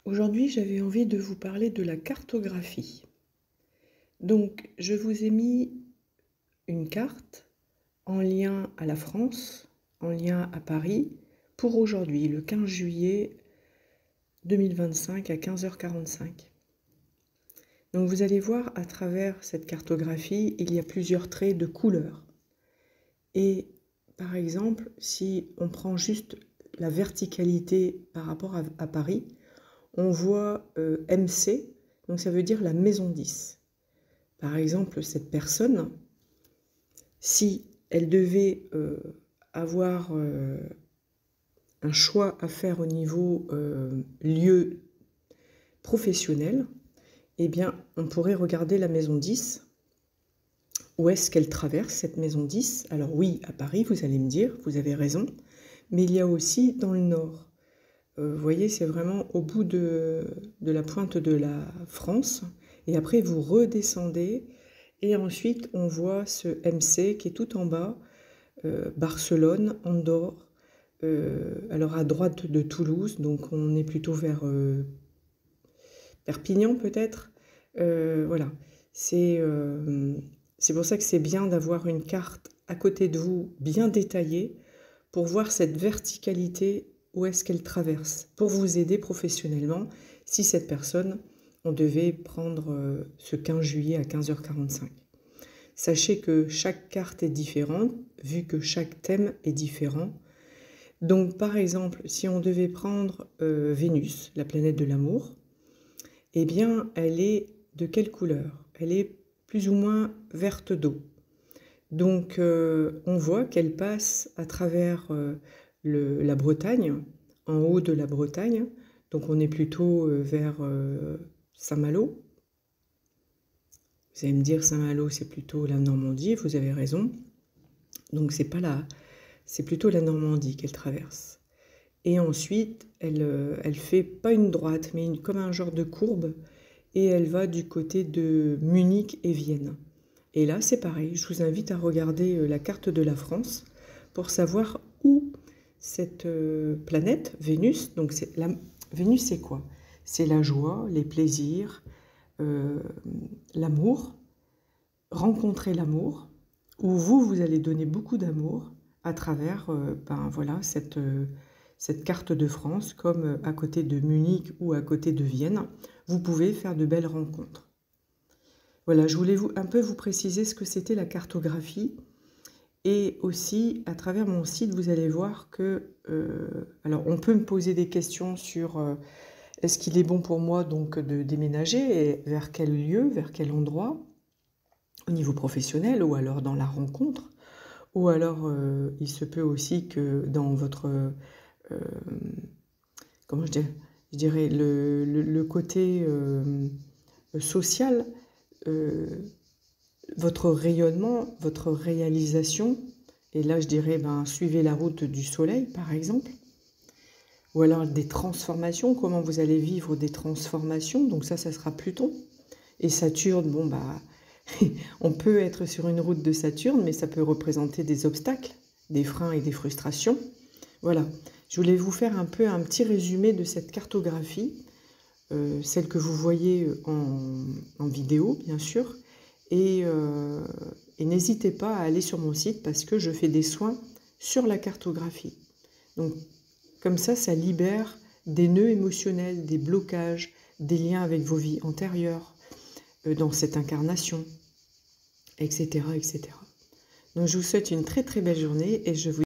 Aujourd'hui, j'avais envie de vous parler de la cartographie. Donc, je vous ai mis une carte en lien à la France, en lien à Paris, pour aujourd'hui, le 15 juillet 2025 à 15h45. Donc, vous allez voir à travers cette cartographie, il y a plusieurs traits de couleurs. Et par exemple, si on prend juste la verticalité par rapport à Paris, on voit MC, donc ça veut dire la maison 10. Par exemple, cette personne, si elle devait avoir un choix à faire au niveau lieu professionnel, eh bien, on pourrait regarder la maison 10. Où est-ce qu'elle traverse, cette maison 10? Alors oui, à Paris, vous allez me dire, vous avez raison, mais il y a aussi dans le nord. Vous voyez, c'est vraiment au bout de la pointe de la France. Et après, vous redescendez. Et ensuite, on voit ce MC qui est tout en bas. Barcelone, Andorre. Alors à droite de Toulouse. Donc on est plutôt vers Perpignan peut-être. Voilà. C'est pour ça que c'est bien d'avoir une carte à côté de vous bien détaillée pour voir cette verticalité, où est-ce qu'elle traverse, pour vous aider professionnellement si cette personne, on devait prendre ce 15 juillet à 15h45. Sachez que chaque carte est différente, vu que chaque thème est différent. Donc par exemple, si on devait prendre Vénus, la planète de l'amour, eh bien elle est de quelle couleur? Elle est plus ou moins verte d'eau. Donc on voit qu'elle passe à travers la Bretagne, en haut de la Bretagne. Donc on est plutôt vers Saint-Malo. Vous allez me dire, Saint-Malo, c'est plutôt la Normandie, vous avez raison. Donc c'est pas là, c'est plutôt la Normandie qu'elle traverse. Et ensuite, elle fait pas une droite, mais comme un genre de courbe, et elle va du côté de Munich et Vienne. Et là, c'est pareil, je vous invite à regarder la carte de la France pour savoir où cette planète, Vénus, donc Vénus, c'est quoi? C'est la joie, les plaisirs, l'amour, rencontrer l'amour, où vous allez donner beaucoup d'amour à travers voilà, cette carte de France, comme à côté de Munich ou à côté de Vienne, vous pouvez faire de belles rencontres. Voilà, je voulais un peu vous préciser ce que c'était la cartographie. Et aussi, à travers mon site, vous allez voir que... alors, on peut me poser des questions sur est-ce qu'il est bon pour moi donc de déménager et vers quel lieu, vers quel endroit, au niveau professionnel ou alors dans la rencontre. Ou alors, il se peut aussi que dans votre... comment je dirais le côté social, votre rayonnement, votre réalisation, et là je dirais, suivez la route du soleil par exemple, ou alors des transformations, comment vous allez vivre des transformations, donc ça sera Pluton, et Saturne, bon on peut être sur une route de Saturne, mais ça peut représenter des obstacles, des freins et des frustrations. Voilà, je voulais vous faire un petit résumé de cette cartographie, celle que vous voyez en vidéo, bien sûr. Et n'hésitez pas à aller sur mon site parce que je fais des soins sur la cartographie. Donc, comme ça libère des nœuds émotionnels, des blocages, des liens avec vos vies antérieures, dans cette incarnation, etc., etc. Donc, je vous souhaite une très très belle journée et je vous